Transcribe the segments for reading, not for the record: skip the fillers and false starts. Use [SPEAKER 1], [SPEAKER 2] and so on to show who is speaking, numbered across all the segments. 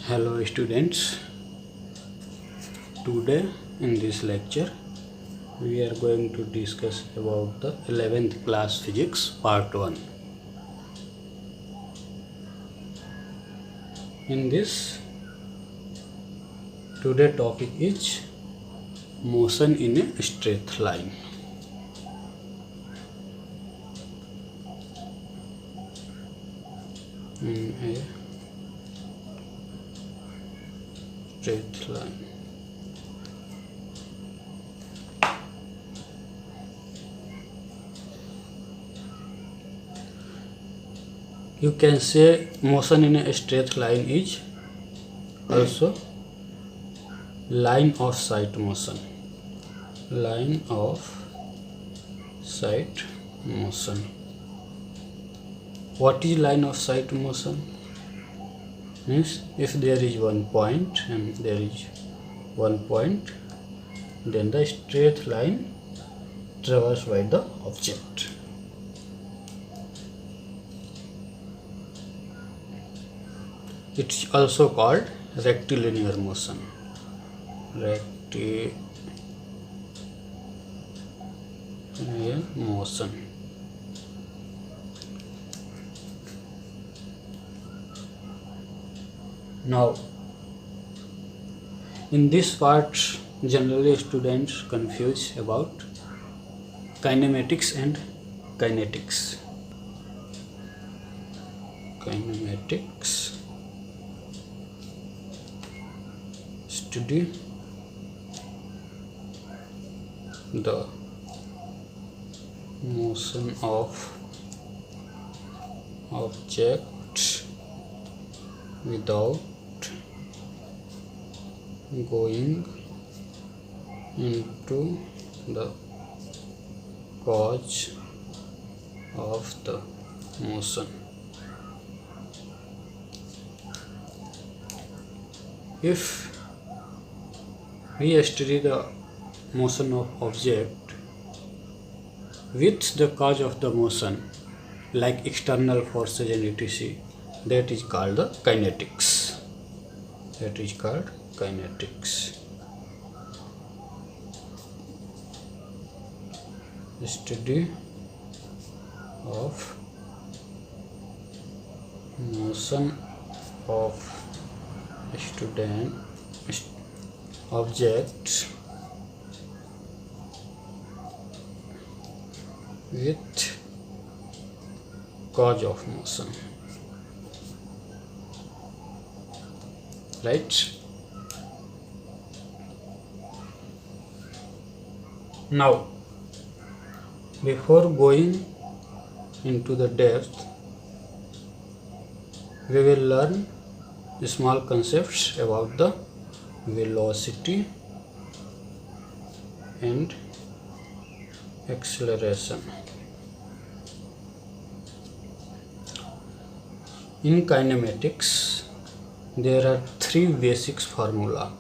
[SPEAKER 1] Hello students, today in this lecture we are going to discuss about the 11th class physics part 1. In this, today topic is motion in a straight line. In a straight line. You can say motion in a straight line is also line of sight motion. Line of sight motion. What is line of sight motion? Means if there is one point and there is one point, then the straight line traversed by the object. It's also called rectilinear motion. Rectilinear motion. Now, in this part, generally students confuse about kinematics and kinetics. Kinematics. Study the motion of object without going into the cause of the motion. If we study the motion of object with the cause of the motion, like external forces and etc., that is called the kinetics. That is called kinetics. Study of motion of object with cause of motion. Right? Now, before going into the depth, we will learn small concepts about the velocity and acceleration. In kinematics, there are three basic formulas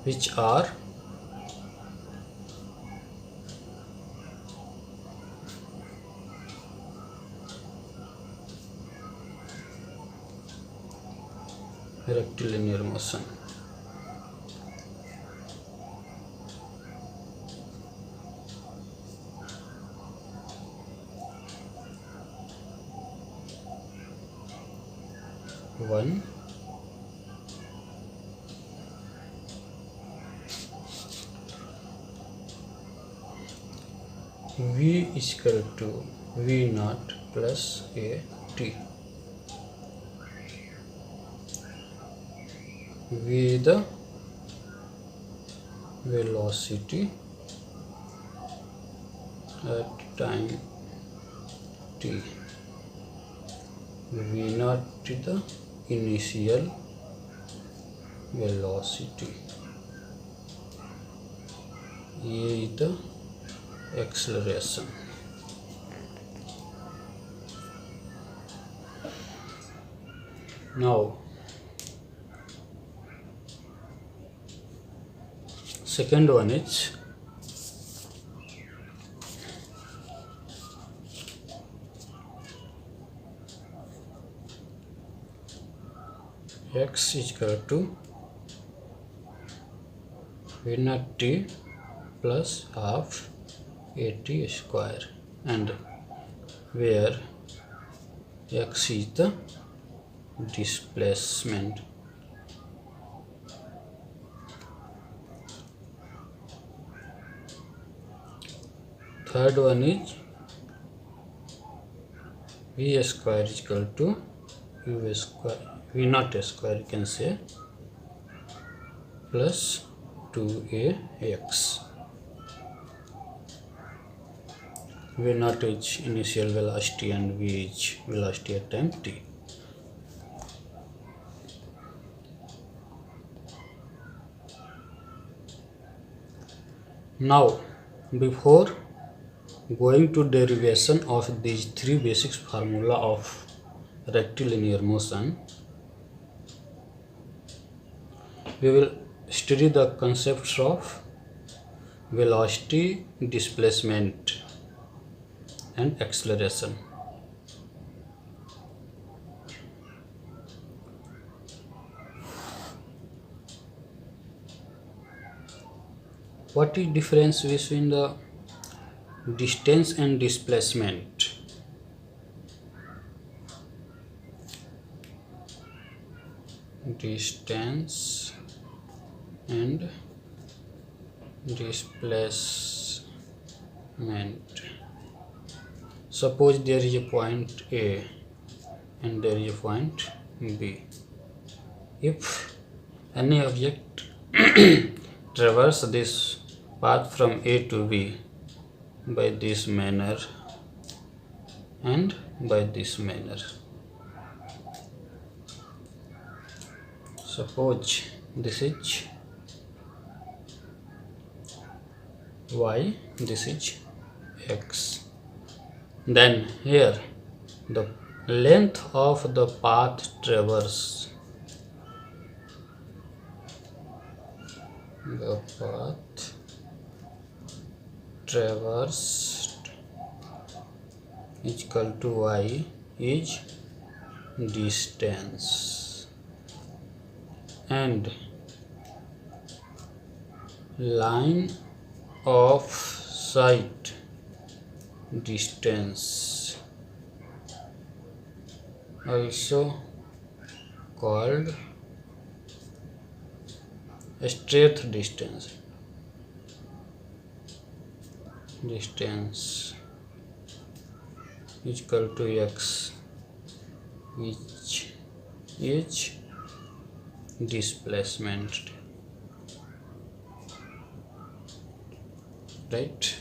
[SPEAKER 1] which are rectilinear motion. One, V is equal to V naught plus a t. V the velocity at time t. V naught is the initial velocity. A is the acceleration. Now, second one is x is equal to v naught t plus half at square, and where x is the displacement. Third one is v square is equal to u square, v naught square you can say, plus 2ax. v naught is initial velocity and v is velocity at time t. Now, before going to derivation of these three basic formula of rectilinear motion, we will study the concepts of velocity, displacement, and acceleration. What is difference between the distance and displacement? Distance and displacement. Suppose there is a point A and there is a point B. If any object traverse this path from A to B by this manner and by this manner. Suppose this is y, this is x. Then here the length of the path traversed, the path traversed is equal to y is distance, and line of sight distance, also called straight distance, is equal to x, which is displacement, right?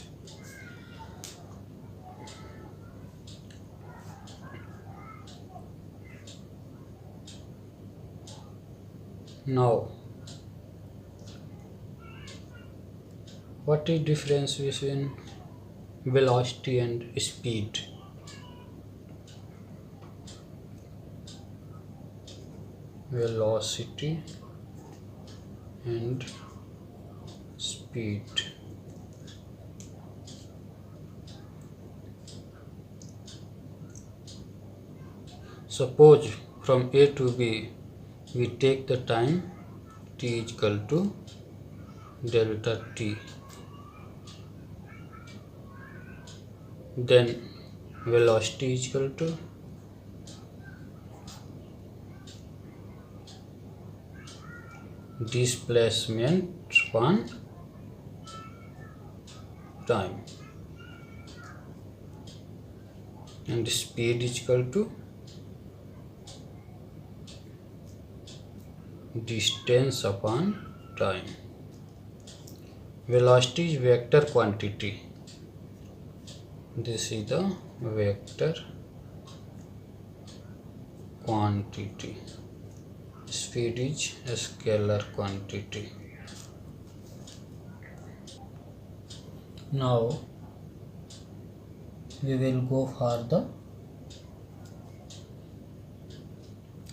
[SPEAKER 1] Now, what is difference between velocity and speed? Velocity and speed. Suppose from A to B we take the time t is equal to delta t, then velocity is equal to displacement upon time, and speed is equal to distance upon time. Velocity is vector quantity. This is the vector quantity. Speed is a scalar quantity. Now we will go for the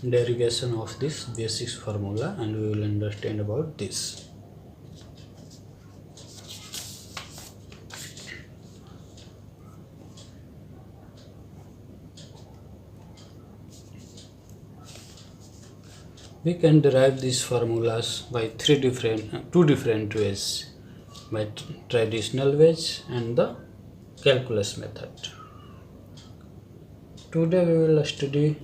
[SPEAKER 1] derivation of this basic formula, and we will understand about this. We can derive these formulas by two different ways, by traditional ways and the calculus method. Today we will study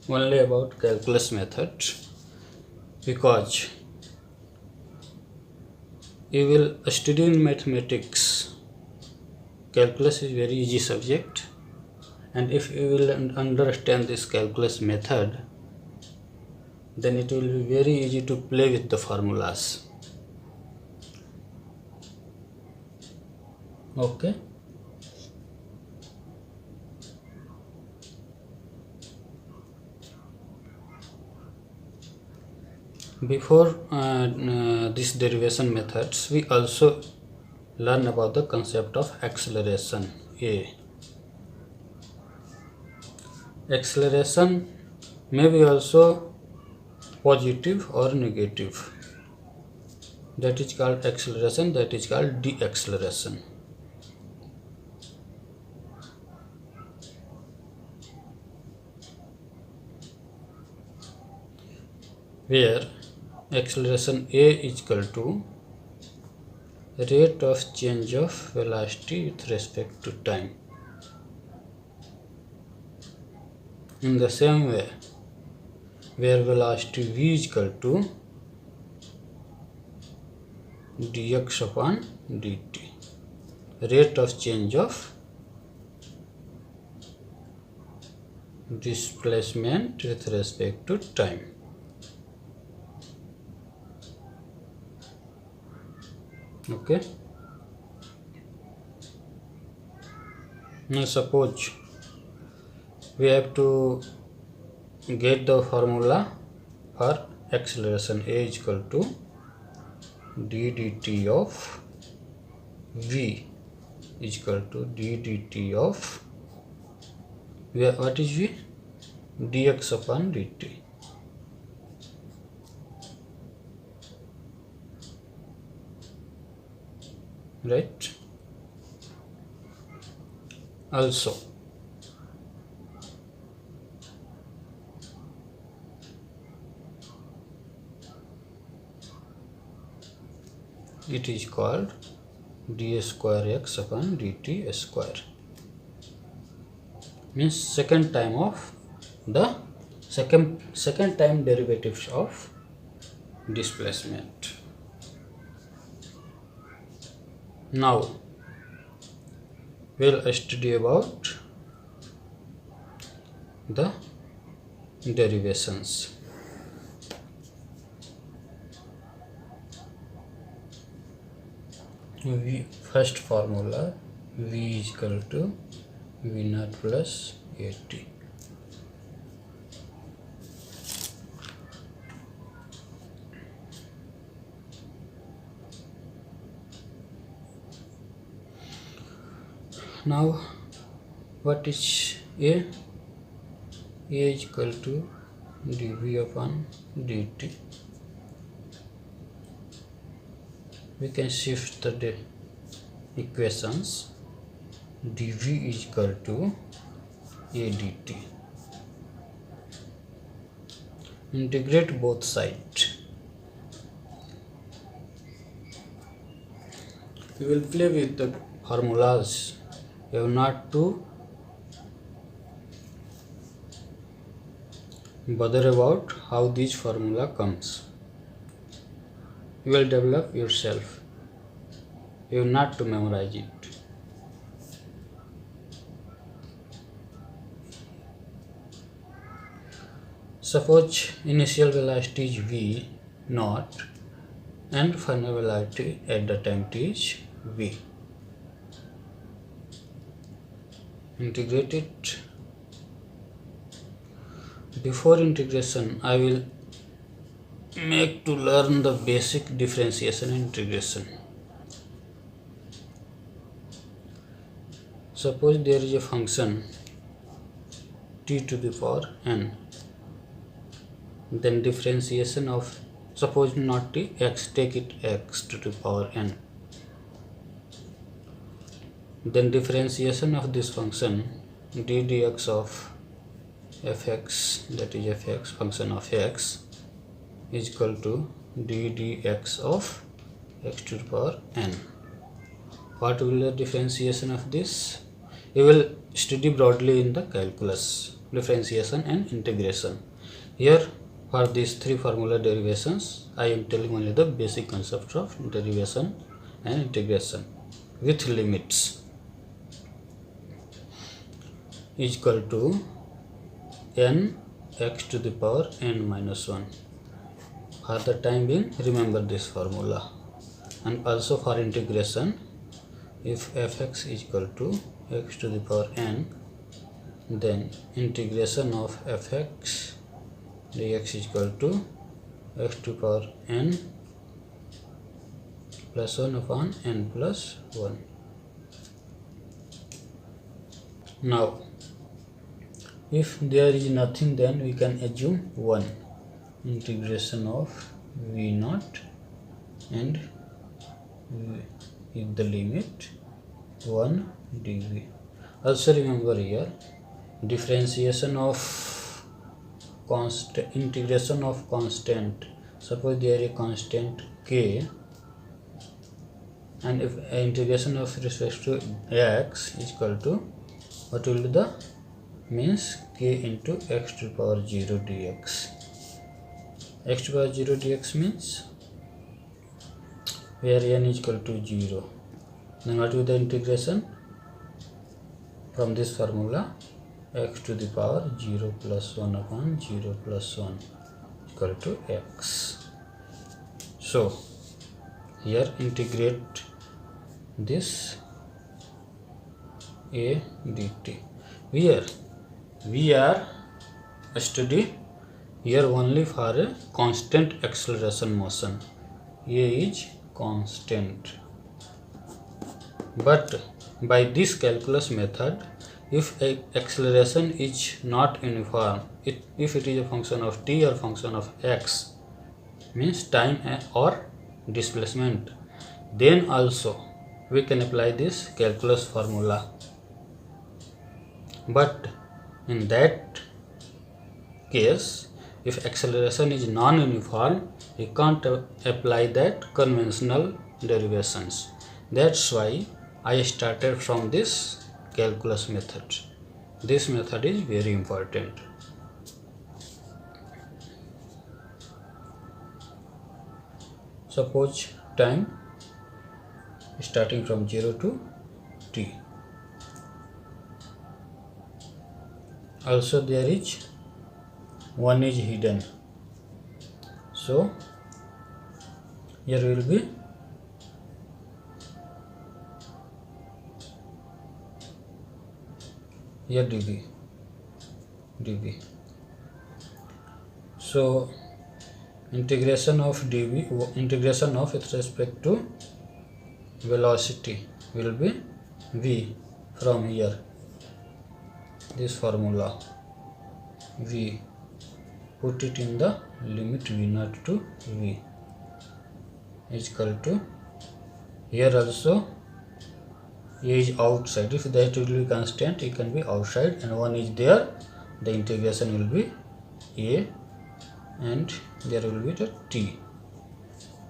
[SPEAKER 1] only about calculus method, because you will study in mathematics. Calculus is very easy subject, and if you will understand this calculus method, then it will be very easy to play with the formulas. Okay. Before these derivation methods, we also learn about the concept of acceleration A. Acceleration may be also positive or negative. That is called acceleration, that is called deceleration. Where acceleration A is equal to rate of change of velocity with respect to time. In the same way, where velocity v is equal to dx upon dt, rate of change of displacement with respect to time. Okay. Now suppose we have to get the formula for acceleration. A is equal to d dt of v is equal to d dt of, what is v? Dx upon dt. Right? Also, it is called d square x upon dt square. Means second time of the second time derivatives of displacement. Now we'll study about the derivations. First formula, v is equal to v naught plus at. Now what is A? A is equal to dv upon dt. We can shift the equations. dv is equal to a dt. Integrate both sides. We will play with the formulas. You have not to bother about how this formula comes. You will develop yourself. You have not to memorize it. Suppose initial velocity is v naught and final velocity at the time t is v. Integrate it. Before integration, I will make to learn the basic differentiation and integration. Suppose there is a function t to the power n, then differentiation of, suppose not t, x, take it x to the power n, then differentiation of this function d dx of fx, that is fx function of x, is equal to d dx of x to the power n. What will be the differentiation of this? We will study broadly in the calculus, differentiation and integration. Here for these three formula derivations, I am telling only the basic concept of derivation and integration with limits. Is equal to n x to the power n minus 1. For the time being, remember this formula. And also for integration, if fx is equal to x to the power n, then integration of fx dx is equal to x to the power n plus 1 upon n plus 1. Now, if there is nothing, then we can assume 1 integration of v naught and if the limit 1 dv. Also remember here, differentiation of constant, integration of constant. Suppose there is a constant k, and if integration of respect to x is equal to, what will be the means k into x to the power 0 dx. X to the power 0 dx means where n is equal to 0. Then what will be the integration? From this formula, x to the power 0 plus 1 upon 0 plus 1 equal to x. So here integrate this a dt. Here we are study here only for a constant acceleration motion. A is constant. But by this calculus method, if a acceleration is not uniform, if it is a function of t or function of x, means time or displacement, then also we can apply this calculus formula. But in that case, if acceleration is non-uniform, we can't apply that conventional derivations. That's why I started from this calculus method. This method is very important. Suppose time starting from 0 to t. Also there is 1 is hidden. So here will be here dv. So integration of dv, integration of with respect to velocity will be v from here. This formula v, put it in the limit v naught to v is equal to, here also a is outside. If that will be constant, it can be outside, and 1 is there, the integration will be a, and there will be the t.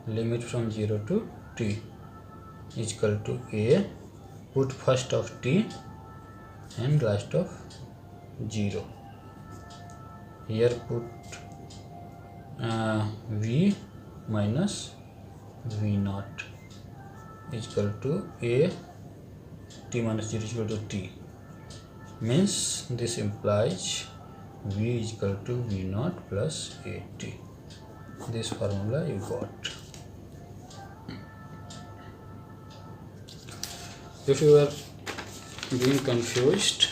[SPEAKER 1] Limit from 0 to t is equal to a, put first of t and last of 0. Here put v minus v naught is equal to a, t minus 0 is equal to t. Means this implies v is equal to v naught plus at. This formula you got. If you are being confused,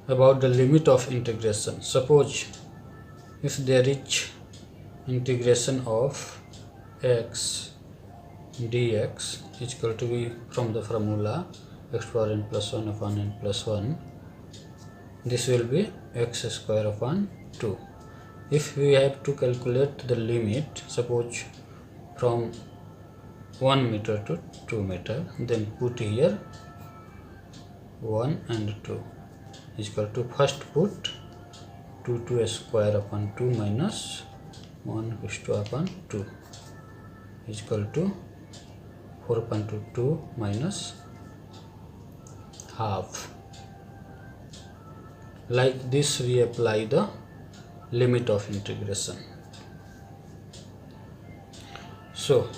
[SPEAKER 1] about the limit of integration, suppose if there is integration of x dx is equal to be from the formula x power n plus 1 upon n plus 1, this will be x square upon 2. If we have to calculate the limit, suppose from 1 meter to 2 meter, then put here 1 and 2. is equal to, first put 2 square upon 2 minus 1 upon 2 is equal to 4 upon 2 minus half. Like this we apply the limit of integration. So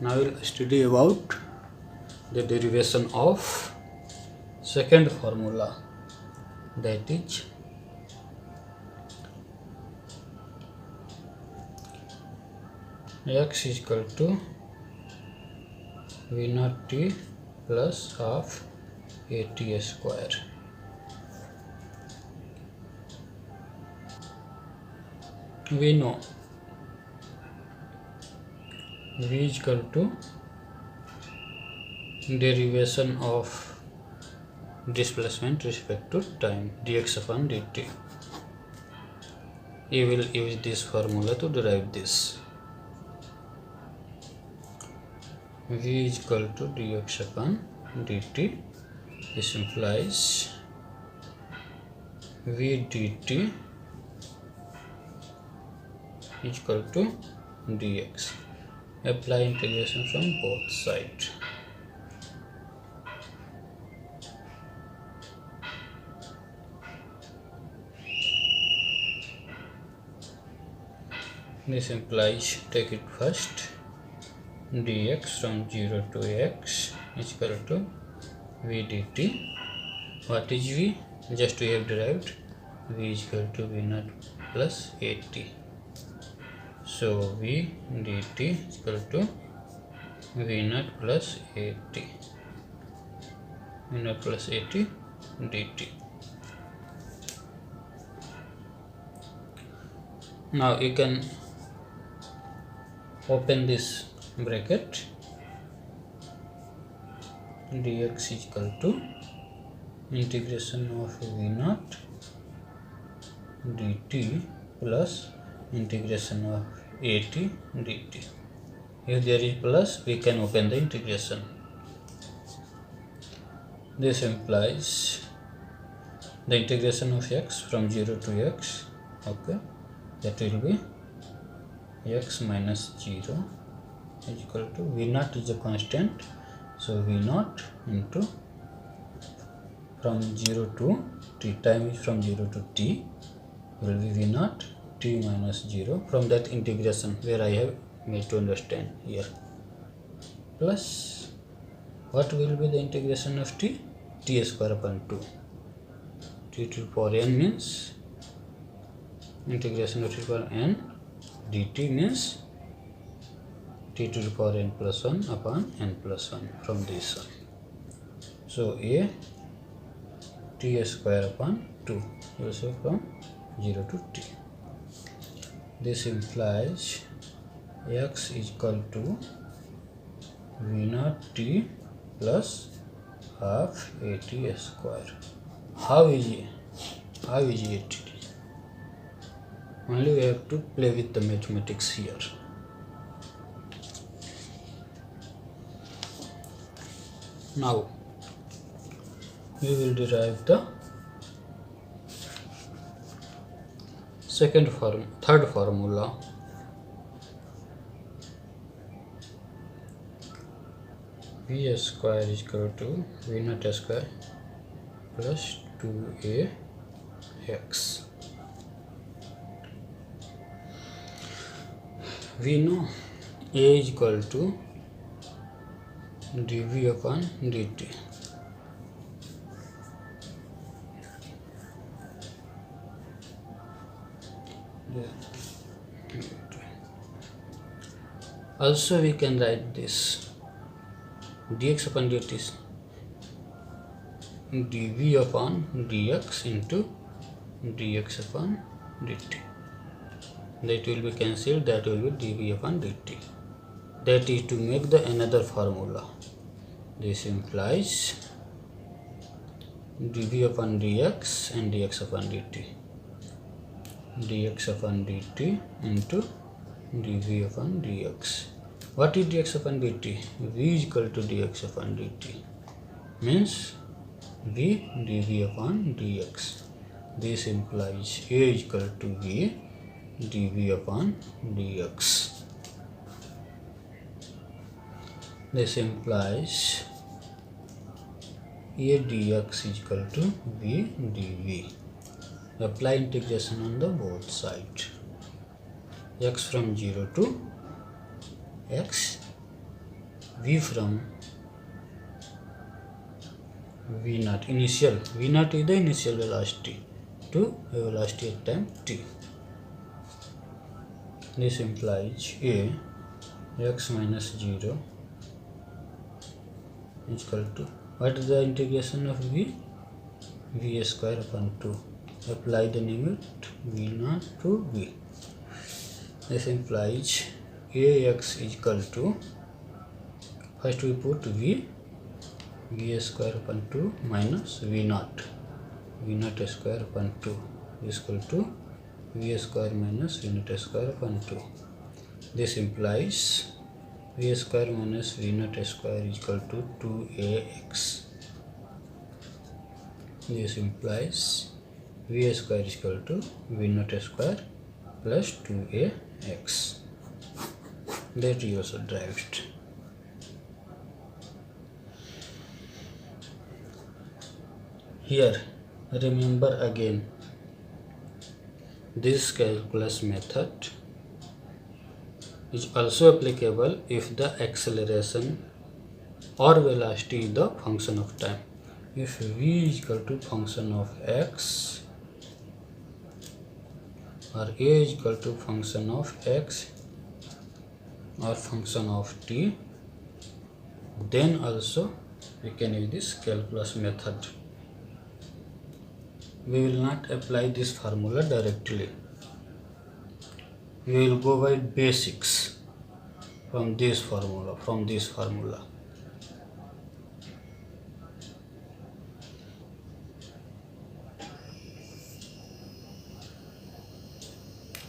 [SPEAKER 1] now we'll study about the derivation of second formula, that is x is equal to v naught t plus half at square. We know v is equal to derivation of displacement respect to time, dx upon dt. You will use this formula to derive this. V is equal to dx upon dt. This implies v dt is equal to dx. Apply integration from both sides. This implies, take it first, dx from 0 to x is equal to v dt. What is v? Just we have derived v is equal to v naught plus at. So v dt is equal to v naught plus at. V naught plus at dt. Now you can open this bracket. Dx is equal to integration of v naught dt plus integration of at dt. If there is plus, we can open the integration. This implies the integration of x from 0 to x, okay, that will be x minus 0 is equal to v naught is a constant, so v naught into from 0 to t, time is from 0 to t, will be v naught t minus 0 from that integration where I have made to understand here, plus what will be the integration of t? T square upon 2. T to the power n means integration of t to the power n dt means t to the power n plus 1 upon n plus 1 from this one. So a t square upon 2 also from 0 to t. This implies x is equal to v naught t plus half at square. How is it? Only we have to play with the mathematics here. Now we will derive the third formula. V square is equal to v naught square plus 2ax. We know a is equal to dv upon dt. Also we can write this dx upon dt is dv upon dx into dx upon dt. That will be cancelled, that will be dv upon dt. That is to make the another formula. This implies dv upon dx and dx upon dt. Dx upon dt into dv upon dx. What is dx upon dt? V is equal to dx upon dt. Means v dv upon dx. This implies a is equal to v dv upon dx. This implies a dx is equal to v dv. Apply integration on the both sides. X from 0 to x, v from v naught, initial v naught is the initial velocity, to a velocity at time t. This implies a x minus 0 is equal to, what is the integration of v? V square upon 2. Apply the limit v naught to v. This implies ax is equal to, first we put v square upon 2 minus v naught square upon 2 is equal to v square minus v naught square upon 2. This implies v square minus v naught square is equal to 2ax. This implies v square is equal to v naught square plus 2ax. That is also derived. Here, remember again, this calculus method is also applicable if the acceleration or velocity is the function of time. If v is equal to function of x or a is equal to function of x or function of t, then also we can use this calculus method. We will not apply this formula directly. We will go by basics from this formula.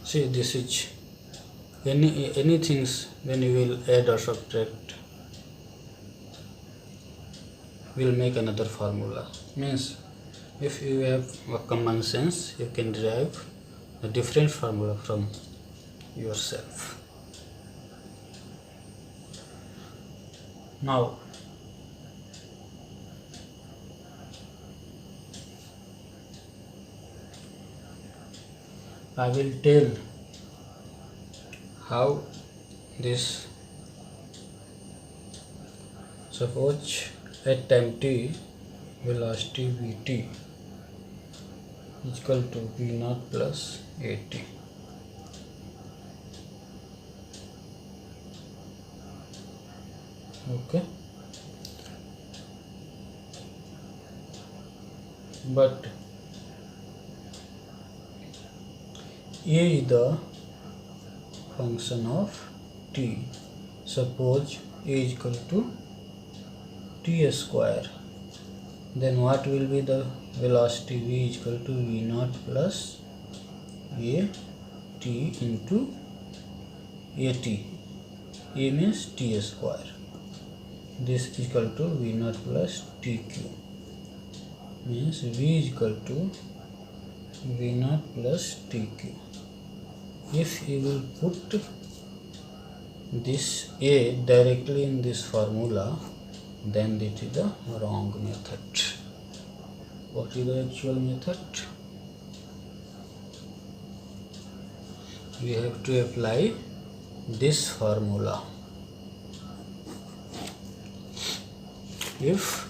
[SPEAKER 1] See, this is any things when you will add or subtract, we will make another formula. Means if you have a common sense, you can derive a different formula from yourself. Now, I will tell how this, suppose at time t, velocity vt is equal to v naught plus at. Okay, but a is the function of t. Suppose a is equal to t square, then what will be the velocity? V is equal to v naught plus a t into at. A means t square. This is equal to v naught plus tq. Means v is equal to v naught plus tq. If you will put this a directly in this formula, then this is the wrong method. What is the actual method? We have to apply this formula. If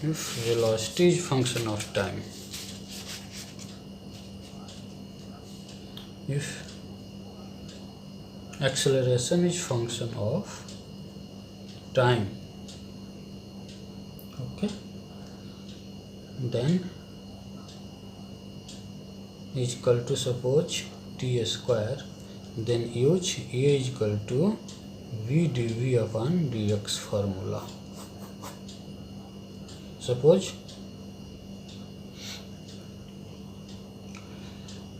[SPEAKER 1] velocity is function of time, if acceleration is function of time, okay, then is equal to, suppose t square, then use a is equal to v dv upon dx formula. Suppose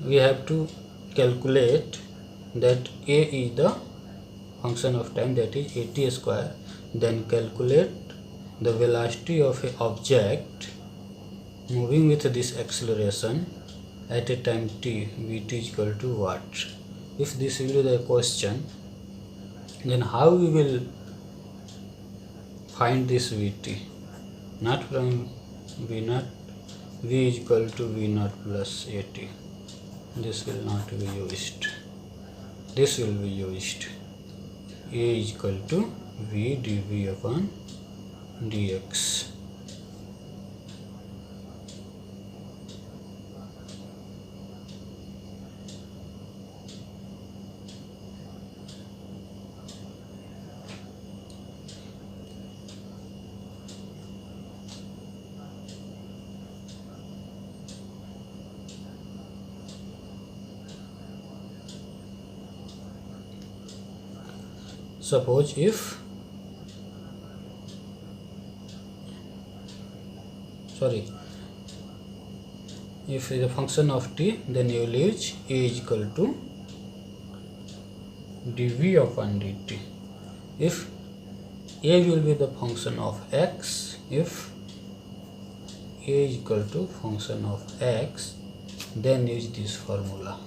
[SPEAKER 1] we have to calculate that a is the function of time, that is at square, then calculate the velocity of an object moving with this acceleration at a time t, vt is equal to what? If this will be the question, then how we will find this vt? Not from v naught, v is equal to v naught plus at. This will not be used. This will be used. A is equal to v dv upon dx. Suppose if the function of t, then you will use a is equal to dv upon dt. If a will be the function of x, if a is equal to function of x, then use this formula,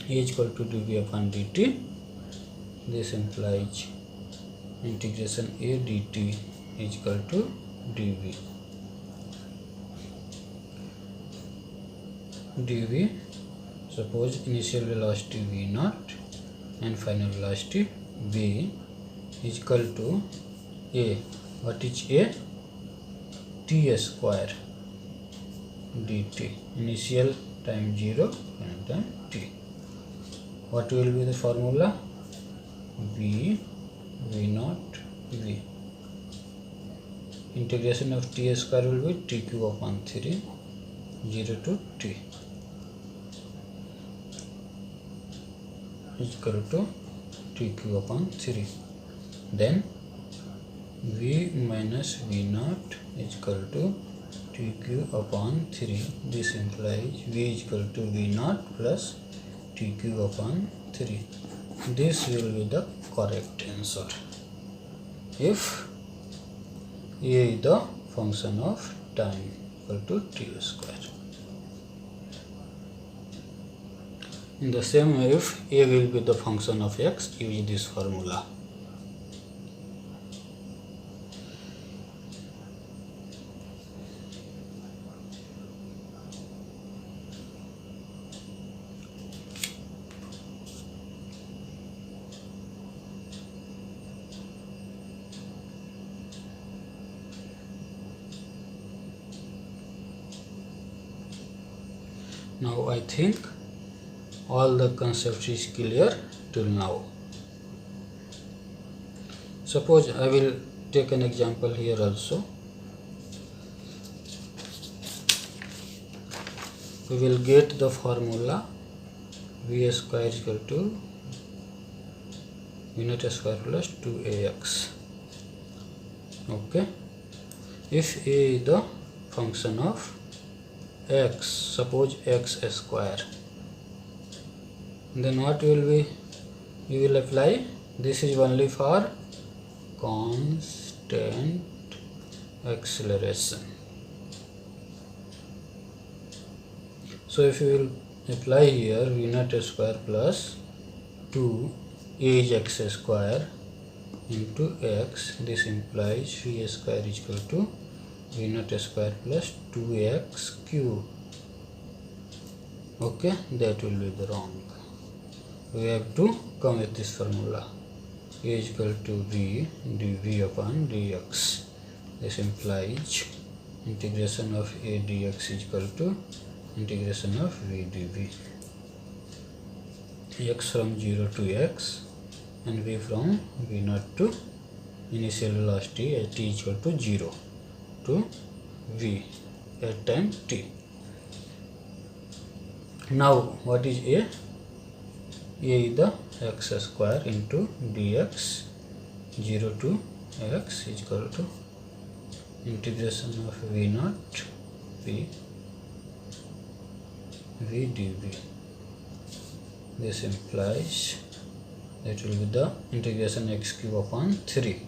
[SPEAKER 1] a is equal to dv upon dt. This implies integration a dt is equal to dv. dv, suppose initial velocity v naught and final velocity v is equal to a. What is a? t square dt. Initial time 0, final time t. What will be the formula? v naught v. Integration of t square will be t cube upon 3, 0 to t is equal to t cube upon 3. Then v minus v naught is equal to t cube upon 3. This implies v is equal to v naught plus t cube upon 3. This will be the correct answer if a is the function of time equal to t square. In the same way, if a will be the function of x, use this formula. Now I think all the concepts is clear till now. Suppose I will take an example here also. We will get the formula v square is equal to v naught square plus 2ax. Okay. If a is the function of x, suppose x square, then what will be? We will apply, this is only for constant acceleration. So if you will apply here v naught square plus 2 a is x square into x, this implies v square is equal to v naught square plus 2x cube. Okay, that will be the wrong. We have to come with this formula, a is equal to v dv upon dx. This implies integration of a dx is equal to integration of v dv. X from 0 to x and v from v naught to initial velocity at t is equal to 0 to v at time t. Now what is a? A is the x square into dx, 0 to x is equal to integration of v naught v dv. This implies That will be the integration x cube upon 3.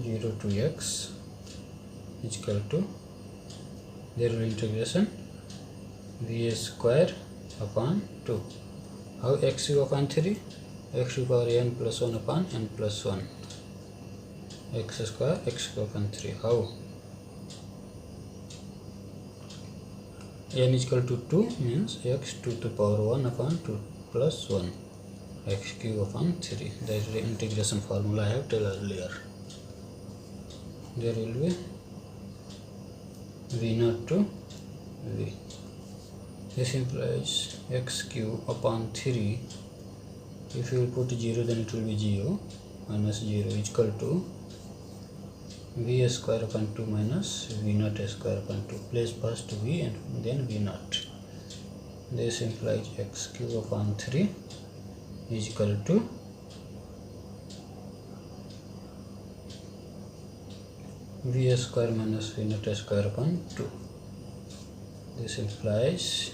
[SPEAKER 1] Zero to x is equal to, there will be integration v square upon 2. How x cube upon 3? X to the power n plus 1 upon n plus 1. X square x cube upon 3. How? N is equal to 2 means x to the power 1 upon 2 plus 1. X cube upon 3. That is the integration formula I have told earlier. There will be v0 to v. This implies x cube upon 3. If you will put 0, then it will be 0. Minus 0 is equal to v square upon 2 minus v0 square upon 2. Place first v and then v0. This implies x cube upon 3 is equal to v square minus v0 square upon 2. This implies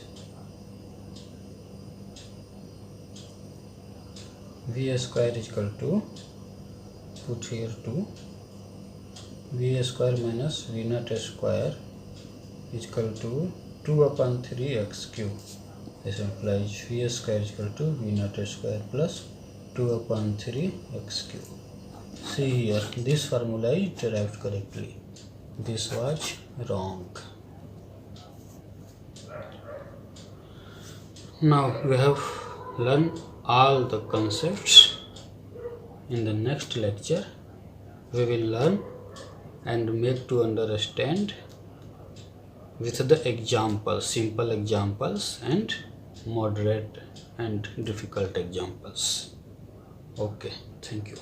[SPEAKER 1] v square is equal to, put here 2, v square minus v0 square is equal to 2 upon 3 x cube. This implies v square is equal to v0 square plus 2 upon 3 x cube. See here, this formula is derived correctly. This was wrong. Now we have learned all the concepts. In the next lecture, we will learn and make to understand with the examples, simple examples and moderate and difficult examples. Okay, thank you.